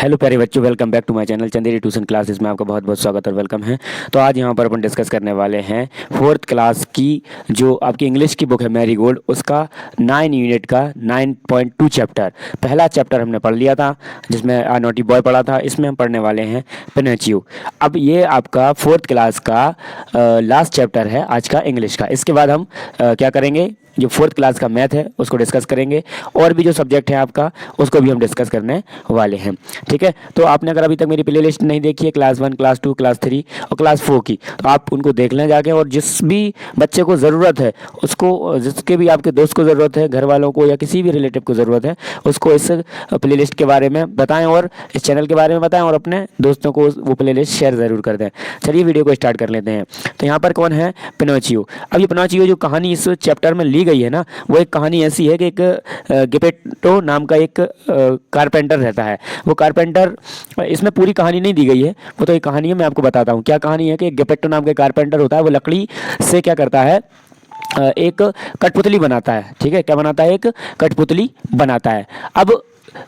Hello प्यारे बच्चों, welcome back to my channel Chanderi tuition classes में आपका बहुत बहुत स्वागत और वेलकम है। तो आज यहाँ पर अपन डिस्कस करने वाले हैं फोर्थ क्लास की जो आपकी इंग्लिश की बुक है मैरीगोल्ड, उसका 9 यूनिट का 9.2 चैप्टर। पहला चैप्टर हमने पढ़ लिया था जिसमें आ नॉटी बॉय पढ़ा था। इसमें हम पढ़ने वाले हैं पिनोचियो। अब ये आपका फोर्थ क्लास का लास्ट चैप्टर है आज का इंग्लिश का। इसके बाद हम क्या करेंगे, जो फोर्थ क्लास का मैथ है उसको डिस्कस करेंगे और भी जो सब्जेक्ट है आपका उसको भी हम डिस्कस करने वाले हैं। ठीक है, तो आपने अगर अभी तक मेरी प्ले लिस्ट नहीं देखी है क्लास 1, क्लास 2, क्लास 3 और क्लास 4 की, तो आप उनको देख लें जाके। और जिस भी बच्चे को ज़रूरत है उसको, जिसके भी आपके दोस्त को ज़रूरत है, घर वालों को या किसी भी रिलेटिव को ज़रूरत है, उसको इस प्ले लिस्ट के बारे में बताएं और इस चैनल के बारे में बताएं और अपने दोस्तों को वो प्ले लिस्ट शेयर ज़रूर कर दें। चलिए वीडियो को स्टार्ट कर लेते हैं। तो यहाँ पर कौन है, पिनोचियो। अब ये पिनोचियो जो कहानी इस चैप्टर में ली गई है ना, वो एक कहानी ऐसी है कि एक गेपेटो नाम का एक कारपेंटर रहता है। वो कारपेंटर, इसमें पूरी कहानी नहीं दी गई है, वो तो एक कहानी है, मैं आपको बताता हूँ क्या कहानी है। कि गेपेटो नाम का कारपेंटर होता है, वो लकड़ी से क्या करता है, एक कठपुतली बनाता है। ठीक है, क्या बनाता है, एक कठपुतली बनाता है। अब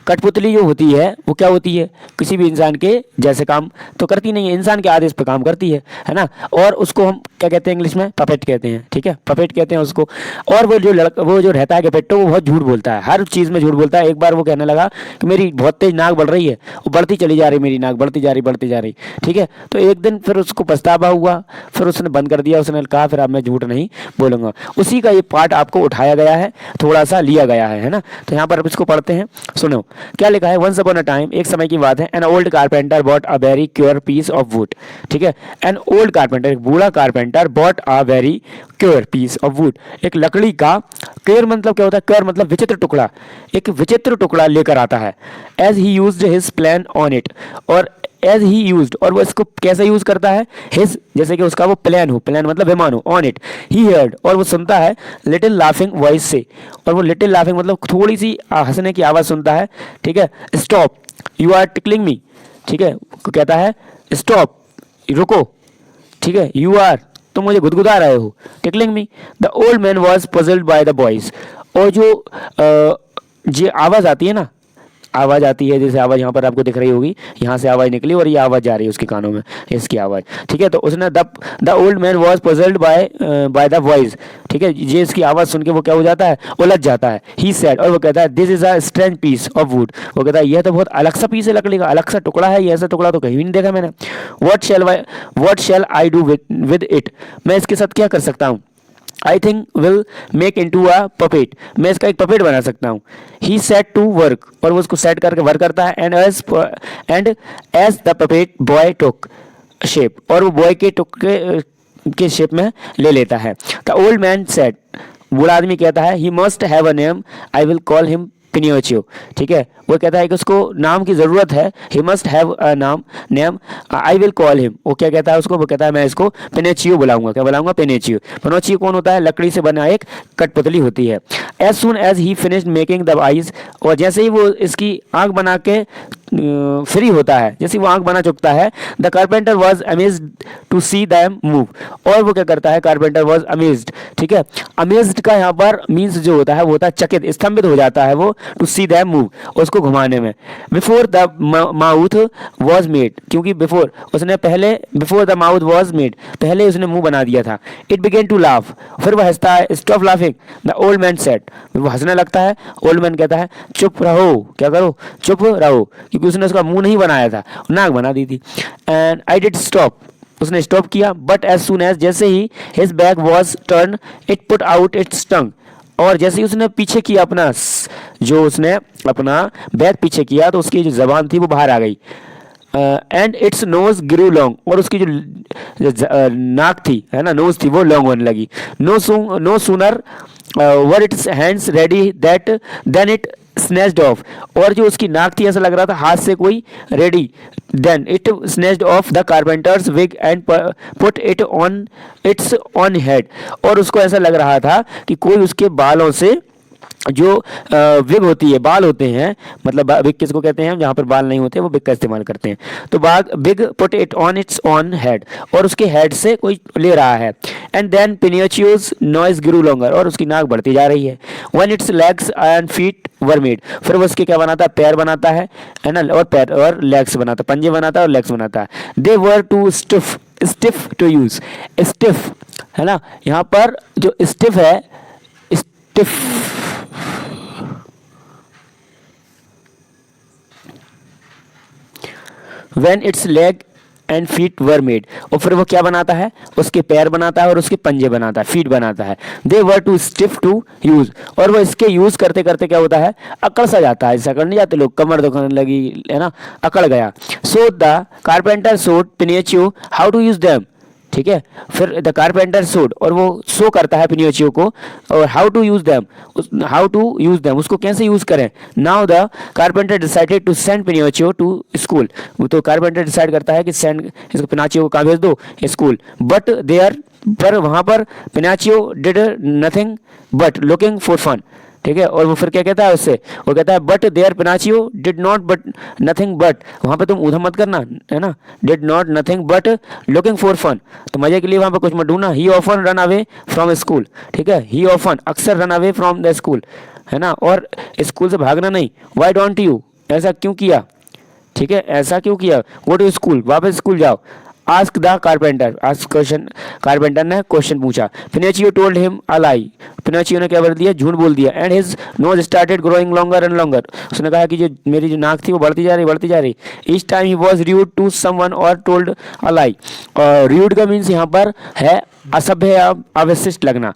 कठपुतली जो होती है वो क्या होती है, किसी भी इंसान के जैसे काम तो करती नहीं है, इंसान के आदेश पे काम करती है ना। और उसको हम क्या कहते हैं, इंग्लिश में पपेट कहते हैं। ठीक है, पपेट कहते हैं उसको। और वो जो रहता है गेपेट्टो, वो बहुत झूठ बोलता है, हर चीज़ में झूठ बोलता है। एक बार वो कहने लगा कि मेरी बहुत तेज नाक बढ़ रही है, वो बढ़ती चली जा रही, मेरी नाक बढ़ती जा रही, बढ़ती जा रही। ठीक है, तो एक दिन फिर उसको पछतावा हुआ, फिर उसने बंद कर दिया। उसने कहा फिर अब मैं झूठ नहीं बोलूँगा। उसी का ये पार्ट आपको उठाया गया है, थोड़ा सा लिया गया है ना। तो यहाँ पर अब इसको पढ़ते हैं, सुनो क्या लिखा है। वंस अपॉन अ टाइम, एक समय की बात है, an old carpenter bought a very queer piece of wood. ठीक है, एन ओल्ड कारपेंटर, एक बूढ़ा carpenter, bought a very queer piece of wood, एक लकड़ी का, क्योर मतलब क्या होता है, क्योर मतलब विचित्र टुकड़ा, एक विचित्र टुकड़ा लेकर आता है। As he used his plane on it, और एज ही यूज्ड, और वो इसको कैसे यूज करता है, हिज जैसे कि उसका वो प्लान हो, प्लान मतलब विमान हो, ऑन इट ही हर्ड, और वो सुनता है लिटिल लाफिंग वॉइस से, और वो लिटिल लाफिंग मतलब थोड़ी सी हंसने की आवाज़ सुनता है। ठीक है, स्टॉप यू आर टिकलिंग मी। ठीक है, कहता है स्टॉप, रुको। ठीक है, यू आर, तुम मुझे गुदगुदा रहे हो, tickling me. The old man was puzzled by the voice, और जो आवाज़ आती है ना, आवाज़ आती है, जैसे आवाज़ यहाँ पर आपको दिख रही होगी, यहाँ से आवाज़ निकली और ये आवाज़ जा रही है उसके कानों में, इसकी आवाज़। ठीक है, तो उसने the old man was puzzled by the voice. ठीक है, ये इसकी आवाज़ सुन के वो क्या हो जाता है, उलझ जाता है। ही सेड, और वो कहता है this is a strange piece of wood, वो कहता है यह तो बहुत अलग सा पीस है लकड़ी का, अलग सा टुकड़ा है, ये ऐसा टुकड़ा तो कहीं भी नहीं देखा मैंने। What shall I do with it, मैं इसके साथ क्या कर सकता हूँ। I think will make into a puppet, मैं इसका एक पपेट बना सकता हूँ। ही सेट टू वर्क, और वो उसको सेट करके वर्क करता है। And as the puppet boy took shape, और वो बॉय के टुक के शेप में ले लेता है। द ओल्ड मैन सेट, बूढ़ा आदमी कहता है he must have a name, I will call him Pinocchio. ठीक है, वो कहता है कि उसको नाम की ज़रूरत है, he must have a name, I will call him. वो क्या कहता है उसको, वो कहता है मैं इसको पिनोचियो बुलाऊंगा। क्या बुलाऊंगा, पिनोचियो। पिनोचियो कौन होता है, लकड़ी से बना एक कठपुतली होती है। As soon as he finished making the eyes, और जैसे ही वो इसकी आंख बना के फ्री होता है, जैसे वो आंख बना चुकता है, the carpenter was amazed to see them move, और वो क्या करता है, कारपेंटर वॉज अमेज्ड। ठीक है, अमेज्ड का यहाँ पर मीन्स जो होता है वो होता है चकित, स्तंभित हो जाता है वो, टू सी दैम मूव, उसको घुमाने में। Before the mouth was made, क्योंकि बिफोर उसने पहले, before the mouth was made, पहले उसने मुंह बना दिया था। इट बिगेन टू लाफ, फिर वो हंसता है। Stop laughing, the old man said, वो हंसने लगता है। ओल्ड मैन कहता है चुप रहो, क्या करो, चुप रहो, क्योंकि उसने उसका मुंह नहीं बनाया था, नाक बना दी थी। एंड आई डिड स्टॉप, उसने स्टॉप किया। बट एज सुन एज, जैसे ही his back was turn, it put out its tongue, और जैसे ही उसने पीछे किया अपना, जो उसने अपना बैक पीछे किया, तो उसकी जो जबान थी वो बाहर आ गई। And its nose grew long, और उसकी जो नाक थी, है ना, नोज थी, वो लॉन्ग होने लगी। No sooner were its hands ready that then it snatched off, और जो उसकी नाक थी ऐसा लग रहा था हाथ से कोई ready, then it snatched off the carpenter's wig and put it on its on head, और उसको ऐसा लग रहा था कि कोई उसके बालों से जो विग होती है, बाल होते हैं, मतलब विग किसको कहते हैं, जहाँ पर बाल नहीं होते वो विग का इस्तेमाल करते हैं। तो bag big put it on its on head, और उसके हेड से कोई ले रहा है। And then Pinocchio's nose grew longer, और उसकी नाक बढ़ती जा रही है। When its legs and feet were made, फिर वो उसके क्या बनाता है, पैर बनाता है ना, और पैर और लेग्स बनाता है, पंजे बनाता है और लेग्स बनाता है। They were too stiff, stiff to use, stiff है ना, यहाँ पर जो स्टिफ है, stiff when its leg and feet were made, और फिर वो क्या बनाता है, उसके पैर बनाता है और उसके पंजे बनाता है, फीट बनाता है। They were too stiff to use, और वो इसके यूज करते करते क्या होता है, अकड़ सा जाता है। ऐसा करने जाते लोग, कमर दुखने लगी है ना, अकड़ गया। So the carpenter showed Pinocchio how to use them, ठीक है। फिर द कारपेंटर शोड, और वो शो करता है पिनियोचियो को, और how to use them, how to use them, उसको कैसे यूज करें। Now the carpenter decided to send Pinocchio to school, तो कारपेंटर डिसाइड करता है कि सेंड इसको, पिनाचियो को कहाँ भेज दो, स्कूल। बट देयर, पर वहां पर Pinocchio did nothing but looking for fun, ठीक है। और वो फिर क्या कहता है उससे, वो कहता है but there Pinocchio did not but nothing but, वहां पे तुम उधम मत करना है ना, did not nothing but looking for fun, तो मजे के लिए वहां पे कुछ मत ढूंढना। He often run away from school, ठीक है, ही ऑफन अक्सर run away from the school, है ना, और स्कूल से भागना नहीं। वाई डोंट यू, ऐसा क्यों किया, ठीक है, ऐसा क्यों किया। गो टू स्कूल, वापस स्कूल जाओ। Ask the carpenter, ask question, carpenter ने क्वेश्चन पूछा। Pinocchio told him a lie, Pinocchio ने क्या बोल दिया, झूठ बोल दिया। And his nose started growing longer and longer, उसने कहा कि जो मेरी जो नाक थी वो बढ़ती जा रही, बढ़ती जा रही। Each time he was rude to someone और टोल्ड अ लाई, और र्यूड का मीन्स यहाँ पर है असभ्य या अवशिष्ट लगना,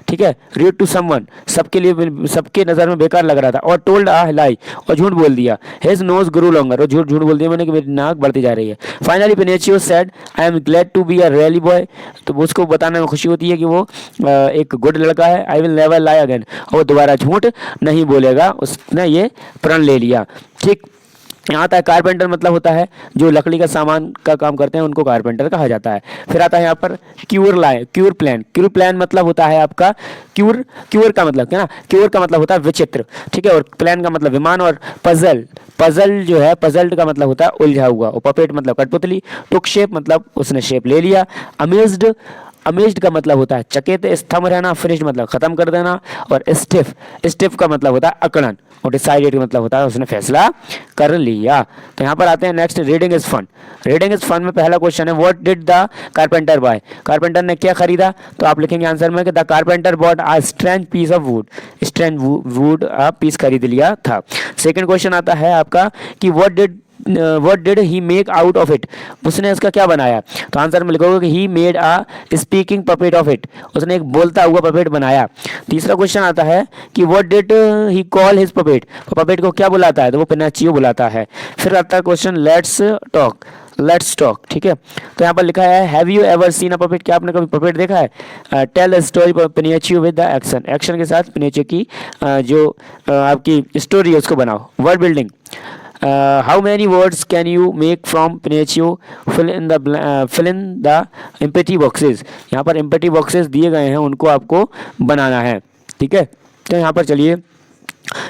ठीक है। र्यूड टू समवन, सबके लिए, सबके नज़र में बेकार लग रहा था। और टोल्ड आ लाई, और झूठ बोल दिया। हिज नोज ग्रू लॉन्गर, और झूठ झूठ बोल दिया मैंने कि मेरी नाक बढ़ती जा रही है। Finally Pinocchio said I am glad to be a really boy, तो उसको बताने में खुशी होती है कि वो एक गुड लड़का है। I will never lie again, और वो दोबारा झूठ नहीं बोलेगा, उसने ये प्रण ले लिया, ठीक। यहाँ आता है कारपेंटर, मतलब होता है जो लकड़ी का सामान का काम करते हैं, उनको कारपेंटर कहा जाता है। फिर आता है यहाँ पर cure line, cure plan, cure plan मतलब होता है आपका क्यूर, क्यूर का मतलब क्या ना, क्यूर का मतलब होता है विचित्र, ठीक है, और प्लान का मतलब विमान। और पजल, पजल जो है, पजल्ड का मतलब होता है उलझा हुआ। और पपेट मतलब कठपुतली। टुक शेप मतलब उसने शेप ले लिया। अमेज्ड, अमेज्ड का मतलब होता है चकित, स्तंभ रहना, फिनिश्ड मतलब खत्म कर देना। और स्टिफ, स्टिफ का मतलब होता है अकड़न। और डिसाइडेड का मतलब होता है उसने फैसला कर लिया। तो यहाँ पर आते हैं next, reading is fun. Reading is fun में पहला क्वेश्चन है what did the carpenter buy, carpenter ने क्या खरीदा। तो आप लिखेंगे आंसर में कि the carpenter bought a strange piece of wood, strange wood piece खरीद लिया था। सेकंड क्वेश्चन आता है आपका कि what did he make out of it, उसने इसका क्या बनाया। तो आंसर में लिखोगे कि he made a speaking puppet of it, उसने एक बोलता हुआ पपेट बनाया। तीसरा क्वेश्चन आता है कि what did he call his puppet, तो पपेट को क्या बुलाता है, तो वो पिनाचियो बुलाता है। फिर आता है question let's talk, let's talk, ठीक है। तो यहाँ पर लिखा है have you ever seen a puppet, क्या आपने कभी पपेट देखा है। Tell a story Pinocchio with the action, action के साथ पिनियोचियो की जो आपकी स्टोरी है उसको बनाओ। Word building, how many words can you make from Pinocchio, fill in the empty boxes, यहाँ पर empty boxes दिए गए हैं, उनको आपको बनाना है, ठीक है। तो यहाँ पर चलिए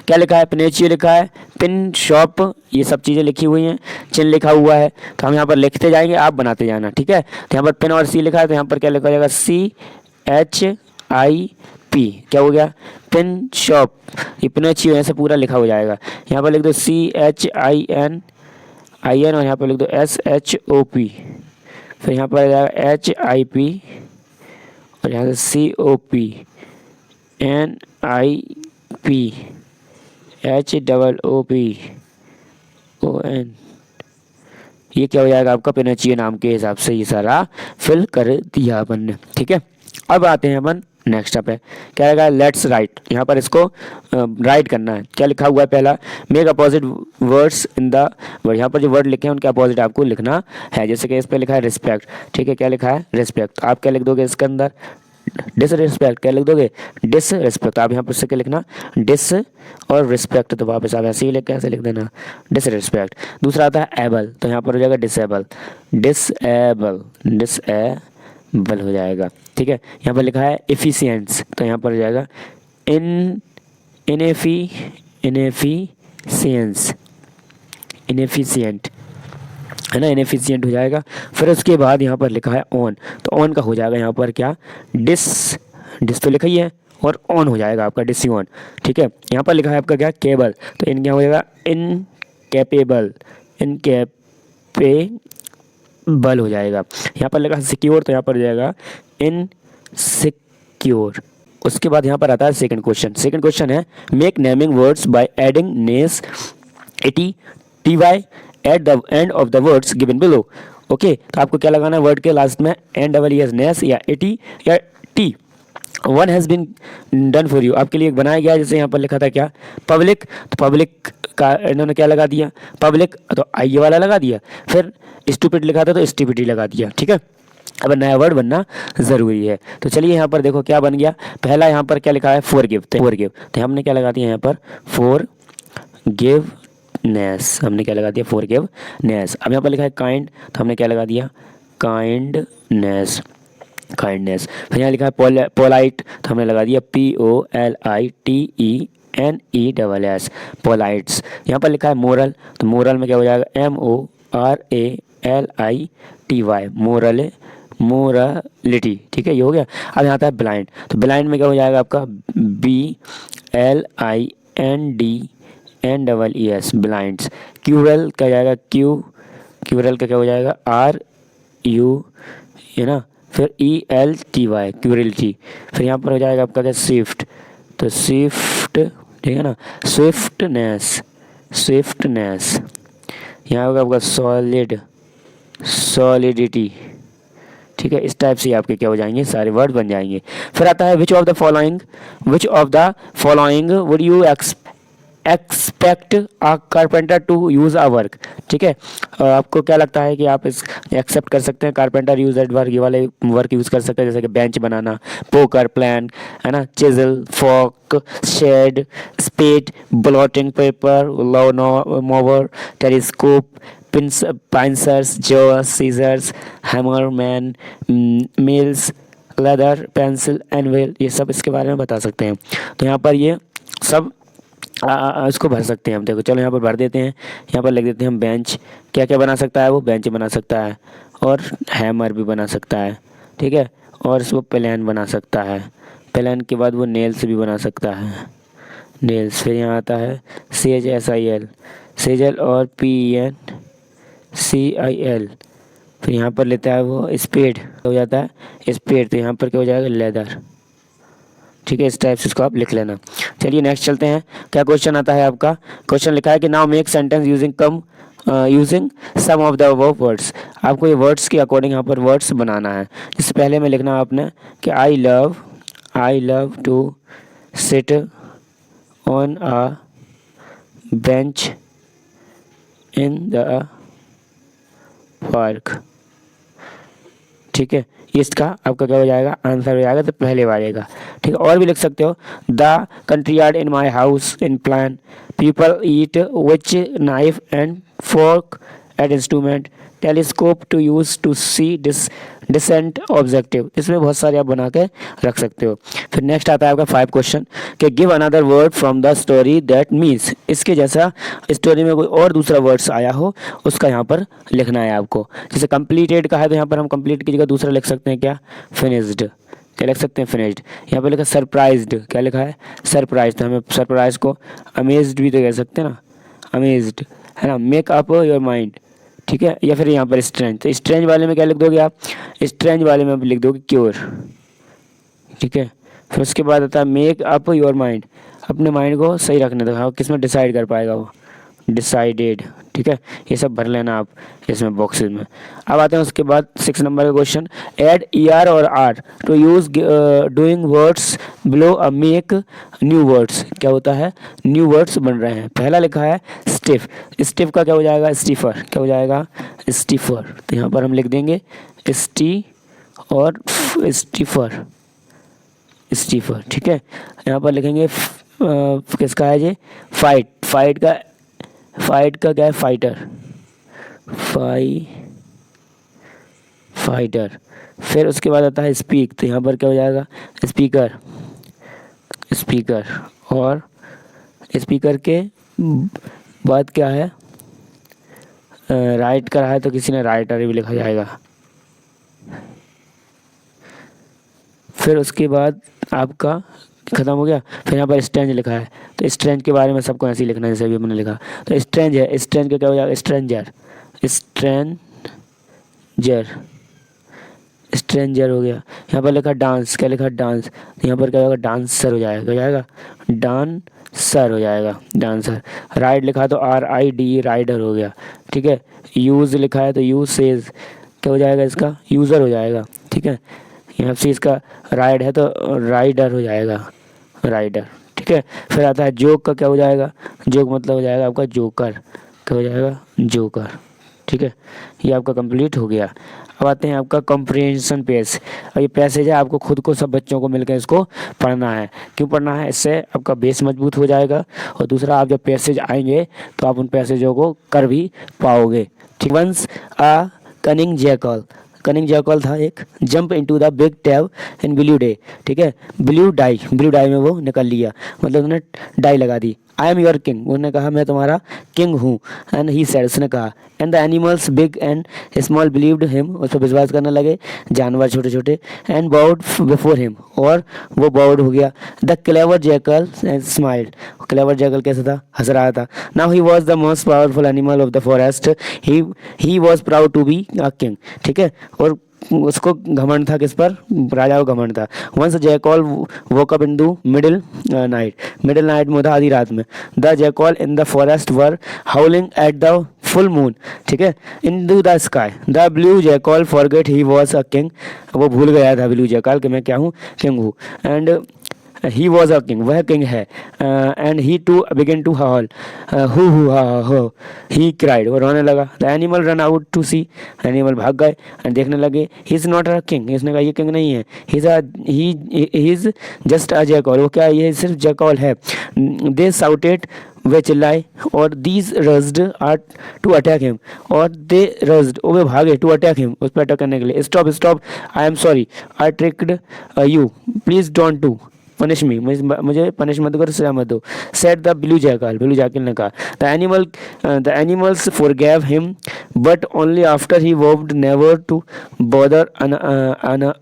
क्या लिखा है, पिनोचियो लिखा है, पिन शॉप, ये सब चीज़ें लिखी हुई हैं, चिन्ह लिखा हुआ है। तो हम यहाँ पर लिखते जाएंगे, आप बनाते जाना, ठीक है। तो यहाँ पर पिन और सी लिखा है, तो यहाँ पर क्या लिखा जाएगा, CHIP, क्या हो गया, पिन शॉप। ये पिनोचियो ऐसे पूरा लिखा हो जाएगा। यहाँ पर लिख दो CHIN, और यहाँ पर लिख दो SHOP, फिर यहाँ पर आ जाएगा HIP, और यहाँ से COP NIP HOOPON, ये क्या हो जाएगा आपका, पिनोचियो नाम के हिसाब से ये सारा फिल कर दिया अपन ने, ठीक है। अब आते हैं अपन नेक्स्ट पे, क्या रहेगा, लेट्स राइट। यहाँ पर इसको राइट करना है। क्या लिखा हुआ है, पहला make opposite words in the word, यहाँ पर जो वर्ड लिखे हैं उनके अपोजिट आपको लिखना है। जैसे कि इस पर लिखा है रिस्पेक्ट, ठीक है, क्या लिखा है रिस्पेक्ट, आप क्या लिख दोगे इसके अंदर, डिसरिस्पेक्ट, क्या लिख दोगे डिसरिस्पेक्ट। आप यहाँ पर से क्या लिखना, डिस और रिस्पेक्ट, तो वापस आप ऐसे ही लिख, कैसे लिख देना डिसरिस्पेक्ट। दूसरा आता है एबल, तो यहाँ पर हो जाएगा डिसेबल, डिसेबल, डिसेबल हो जाएगा, ठीक है। यहाँ पर लिखा है एफिशिएंस, तो यहाँ पर हो जाएगा इनएफिशिएंट है ना, इनएफिशिएंट हो जाएगा। फिर उसके बाद यहाँ पर लिखा है ऑन, तो ऑन का हो जाएगा यहाँ पर क्या, डिस, डिस तो लिखा ही है, और ऑन हो जाएगा आपका डिस ऑन। ठीक है, यहाँ पर लिखा है आपका क्या, केबल, तो इन क्या हो जाएगा, इनकेपेबल, इनकेपेबल हो जाएगा। यहाँ पर लिखा है सिक्योर, तो यहाँ पर हो जाएगा इनसिक्योर। उसके बाद यहाँ पर आता है सेकंड क्वेश्चन। सेकंड क्वेश्चन है make naming words by adding ness ity at the end of the words given below. Okay, तो आपको क्या लगाना है वर्ड के लास्ट में, एन डबल एस, नेस या एटी या T. One has been done for you, आपके लिए एक बनाया गया, जैसे यहाँ पर लिखा था क्या, पब्लिक, तो पब्लिक का इन्होंने क्या लगा दिया, पब्लिक, तो आई वाला लगा दिया। फिर स्टूपिड लिखा था तो स्टूपिडी लगा दिया। ठीक है, अब नया वर्ड बनना ज़रूरी है। तो चलिए यहाँ पर देखो क्या बन गया। पहला यहाँ पर क्या लिखा है, फॉरगिव, तो हमने क्या लगा दिया यहाँ पर, फॉरगिवनेस, हमने क्या लगा दिया, फॉरगिवनेस। अब यहाँ पर लिखा है काइंड, तो हमने क्या लगा दिया, काइंडनेस। फिर यहाँ लिखा है पोलाइट, तो हमने लगा दिया POLITENESS, पोलाइट्स। यहाँ पर लिखा है मोरल, तो मोरल में क्या हो जाएगा, MORALITY, मोरलिटी। ठीक है, ये हो गया। अब यहाँ आता है ब्लाइंड, तो ब्लाइंड में क्या हो जाएगा आपका, BLINDNESS, ब्लाइंड्स। क्यूरल क्या हो जाएगा, क्यूरल का क्या हो जाएगा, RU, है ना, फिर ELTY, क्यूरिलिटी। फिर यहाँ पर हो जाएगा आपका क्या, स्विफ्ट, तो स्विफ्ट, ठीक है ना, स्विफ्टनेस। यहाँ होगा आपका सॉलिडिटी। ठीक है, इस टाइप से आपके क्या हो जाएंगे, सारे वर्ड बन जाएंगे। फिर आता है which of the following would you expect a carpenter to use a work. ठीक है, आपको क्या लगता है कि आप इस एक्सेप्ट कर सकते हैं, कारपेंटर यूज एट वर्क, ये वाले वर्क यूज़ कर सकते हैं, जैसे कि बेंच बनाना, पोकर, प्लान, है ना, chisel, fork, shed, spade, blotting paper, lawn mower, telescope, pincers, जो, scissors, hammer, man, mills, leather, pencil, anvil, ये सब इसके बारे में बता सकते हैं। तो यहाँ पर ये सब इसको भर सकते हैं हम। देखो चलो यहाँ पर भर देते हैं, यहाँ पर लिख देते हैं हम बेंच, क्या क्या बना सकता है वो, बेंच बना सकता है, और हैमर भी बना सकता है। ठीक है, और इसको प्लान बना सकता है, प्लान के बाद वो नेल्स भी बना सकता है, नेल्स। फिर यहाँ आता है SIL, सेजल, और PENCIL। फिर यहाँ पर लेता है वो स्पेड, हो जाता है स्पेड, तो यहाँ पर क्या हो जाएगा, लेदर। ठीक है, इस टाइप से इसको आप लिख लेना। चलिए नेक्स्ट चलते हैं। क्या क्वेश्चन आता है आपका, क्वेश्चन लिखा है कि now make sentence using some of the above words. आपको ये वर्ड्स के अकॉर्डिंग यहाँ पर वर्ड्स बनाना है। इससे पहले में लिखना आपने कि I love to sit on a bench in the park. ठीक है, इसका आपका क्या हो जाएगा, आंसर हो जाएगा, तो पहले वाले का। ठीक है, और भी लिख सकते हो, the country yard in my house in plan, people eat which knife and fork at instrument, telescope to use to see decent objective. इसमें बहुत सारे आप बना के रख सकते हो। फिर नेक्स्ट आता है आपका 5 क्वेश्चन कि give another word from the story that means, इसके जैसा स्टोरी में कोई और दूसरा वर्ड्स आया हो उसका यहाँ पर लिखना है आपको। जैसे कंप्लीटेड का है तो यहाँ पर हम कंप्लीट की जगह दूसरा लिख सकते हैं क्या, फिनिश्ड, क्या लिख सकते हैं, फिनिश्ड। यहाँ पर लिखा सरप्राइज्ड, क्या लिखा है, सरप्राइज, तो हमें सरप्राइज को अमेज्ड भी तो कह सकते हैं ना, अमेज्ड, है ना। मेक अप योर माइंड, ठीक है। या फिर यहाँ पर स्ट्रेंज, तो स्ट्रेंज वाले में क्या लिख दोगे आप, स्ट्रेंज वाले में लिख दोगे क्योर, ठीक है। फिर उसके बाद आता है मेक अप योर माइंड, अपने माइंड को सही रखने दो, हाँ किस में डिसाइड कर पाएगा वो, डिसाइडेड, ठीक है। ये सब भर लेना आप इसमें बॉक्सेस में। अब आते हैं उसके बाद 6 नंबर का क्वेश्चन, ऐड ER और R to use doing words below a make new words. क्या होता है, न्यू वर्ड्स बन रहे हैं। पहला लिखा है स्टिफ, स्टिफ का क्या हो जाएगा, स्टीफर, क्या हो जाएगा, स्टीफर। तो यहाँ पर हम लिख देंगे स्टी और स्टीफर, स्टीफर, ठीक है। यहाँ पर लिखेंगे किसका है ये, फाइट, फाइट का क्या है, फाइटर, फाइटर। फिर उसके बाद आता है स्पीक, तो यहाँ पर क्या हो जाएगा, स्पीकर, स्पीकर। और स्पीकर के बाद क्या है, राइट का है तो किसी ने राइटर भी लिखा जाएगा। फिर उसके बाद आपका ख़त्म हो गया। फिर यहाँ पर स्ट्रेंज लिखा है, तो स्ट्रेंज के बारे में सबको ऐसे ही लिखना है जैसे अभी हमने लिखा। तो स्ट्रेंज है, स्ट्रेंज का क्या हो जाएगा, स्ट्रेंजर, स्ट्रेंजर, स्ट्रेंजर हो गया। यहाँ पर लिखा डांस, क्या लिखा डांस, यहाँ पर क्या होगा, डांसर हो जाएगा, हो जाएगा डांसर हो जाएगा, डांसर। राइड लिखा तो RID, राइडर हो गया, ठीक है। यूज़ लिखा है तो यूज सेज, क्या हो जाएगा इसका, यूज़र हो जाएगा, ठीक है। यहाँ से इसका राइड है तो राइडर हो जाएगा, राइडर, ठीक है। फिर आता है जोक का, क्या हो जाएगा, जोक मतलब हो जाएगा आपका जोकर, क्या हो जाएगा, जोकर, ठीक है। ये आपका कंप्लीट हो गया। अब आते हैं आपका कॉम्प्रिहेंशन पेज। और ये पैसेज है, आपको खुद को सब बच्चों को मिलकर इसको पढ़ना है। क्यों पढ़ना है, इससे आपका बेस मजबूत हो जाएगा, और दूसरा आप जब पैसेज आएंगे तो आप उन पैसेजों को कर भी पाओगे, ठीक। Once a cunning jackal, cunning jackal था एक, jump into the big tub in blue dye, ठीक है, ब्लू डाई, ब्लू डाई में वो निकल लिया, मतलब उन्होंने डाई लगा दी। आई एम योर किंग, उन्होंने कहा मैं तुम्हारा किंग हूँ। एंड ही सेड, उसने कहा, and the animals big and small believed him, उस पर विश्वास करने लगे जानवर छोटे छोटे। एंड बाउड बिफोर हिम, और वो बाउड हो गया। The clever jackal smiled, clever jackal कैसा था, हंस रहा था। Now he was the most powerful animal of the forest, he was proud to be a king, ठीक है। और उसको घमंड था, किस पर, राजा को घमंड था। Once jackal woke up in the middle night, middle night में था, आधी रात में। The jackal in the forest were howling at the full moon, ठीक है, in to the sky. The blue jackal forget he was a king, वो भूल गया था ब्लू जैकॉल कि मैं क्या हूँ, किंग हूँ। And he was a king, वह किंग है। And he to begin to howl, who he cried, वो रोने लगा। The animal run out to see, animal भाग गए एंड देखने लगे। He is not a king, इसने कहा ये किंग नहीं है, he is just a jackal, वो क्या, ये सिर्फ जैकॉल है। दे साउटेड, वे चिल्लाए, और these rushed are to attack him, और दे रज्ड, वे भागे, टू अटैक हिम, उस पर अटैक करने के लिए। Stop stop, I am sorry, I tricked you, please don't do punish me, मुझे पनिश मत करो, सजा मत दो। Said the blue jackal, blue jackal ने कहा। The animals forgave him but only after he vowed never to bother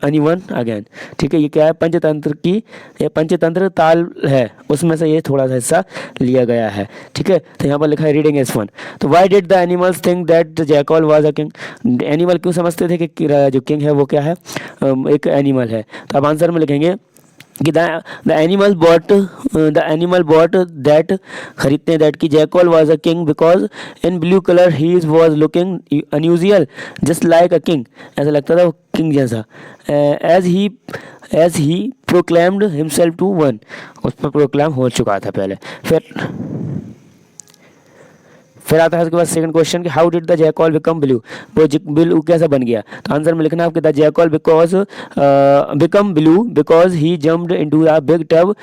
anyone again, ठीक है। ये क्या है, पंचतंत्र की, ये पंचतंत्र ताल है, उसमें से ये थोड़ा सा हिस्सा लिया गया है, ठीक है। तो यहाँ पर लिखा है रीडिंग इज फन। तो why did the animals think that jackal was a king, animal क्यों समझते थे कि जो किंग है वो क्या है, एक एनिमल है। तो अब आंसर में लिखेंगे कि द एनिमल बॉट दैट, खरीदते हैं दैट की, jackal was a king because in blue colour he was looking unusual just like a king, ऐसा लगता था वो किंग जैसा। As he proclaimed himself to one, उस पर प्रोक्लेम हो चुका था पहले। फिर आता है उसके बाद सेकंड क्वेश्चन कि how did the jackal become blue, वो ब्लू कैसा बन गया। तो आंसर में लिखना है आपके, the jackal because become blue because he jumped into the big tub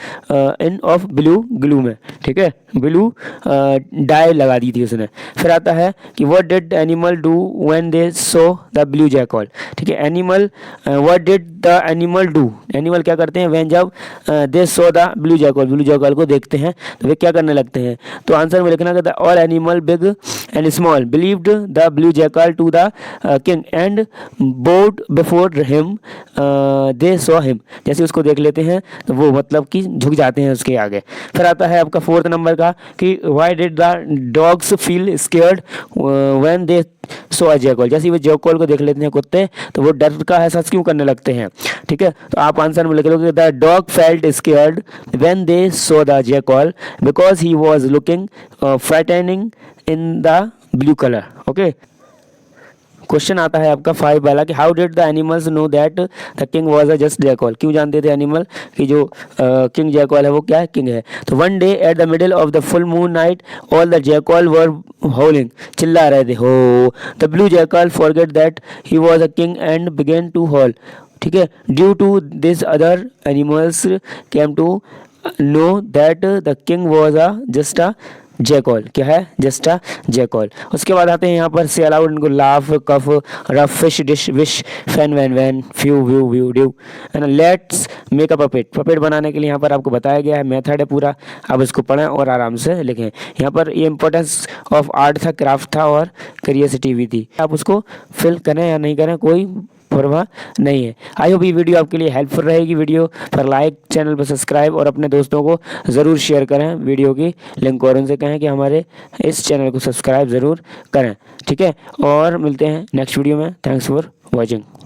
in of blue glue में, ठीक है, ब्लू डाई लगा दी थी उसने। फिर आता है कि what did animal do when they saw the blue jackal, ठीक है। Animal, what did the animal do, animal क्या करते हैं व्हेन जब they saw the blue jackal, blue jackal को देखते हैं तो वे क्या करने लगते हैं। तो आंसर में लिखना है the all animal big and small believed the blue jackal to the king and bowed before him they saw him, जैसे उसको देख लेते हैं तो वो मतलब कि झुक जाते हैं उसके आगे। फिर आता है आपका फोर्थ नंबर का कि why did the dogs feel scared when they so a jackal, जैसे वो जैकल को देख लेते हैं कुत्ते तो वो डर का एहसास क्यों करने लगते हैं, ठीक है। तो आप आंसर में लिख लो the dog felt scared when they saw the jackal because he was looking frightening in the blue colour, okay. Question आता है आपका 5 वाला कि how did the animals know that the king was a just jackal, क्यों जानते थे animal कि जो किंग जैकॉल है वो क्या है, किंग है। तो one day at the middle of the full moon night all the jackal were howling, चिल्ला रहे थे हो। The blue jackal forget that he was a king and began to howl, ठीक है। Due to this other animals came to know that the king was a just a jackal, क्या है? Just a jackal. उसके बाद आते हैं यहाँ पर से अलाउड इनको लाफ, कफ, rough, fish, dish, wish, fan, van, van, few, view, view, dew, है ना। Let's make a puppet. Puppet बनाने के लिए यहाँ पर आपको बताया गया है, मेथड है पूरा, आप इसको पढ़ें और आराम से लिखें। यहाँ पर ये इंपॉर्टेंस ऑफ आर्ट था, क्राफ्ट था और क्रिएसिटी भी थी। आप उसको फिल करें या नहीं करें कोई परवाह नहीं है। आई होप ये वीडियो आपके लिए हेल्पफुल रहेगी। वीडियो पर लाइक, चैनल पर सब्सक्राइब और अपने दोस्तों को ज़रूर शेयर करें वीडियो की लिंक, और उनसे कहें कि हमारे इस चैनल को सब्सक्राइब ज़रूर करें। ठीक है, और मिलते हैं नेक्स्ट वीडियो में। Thanks for watching.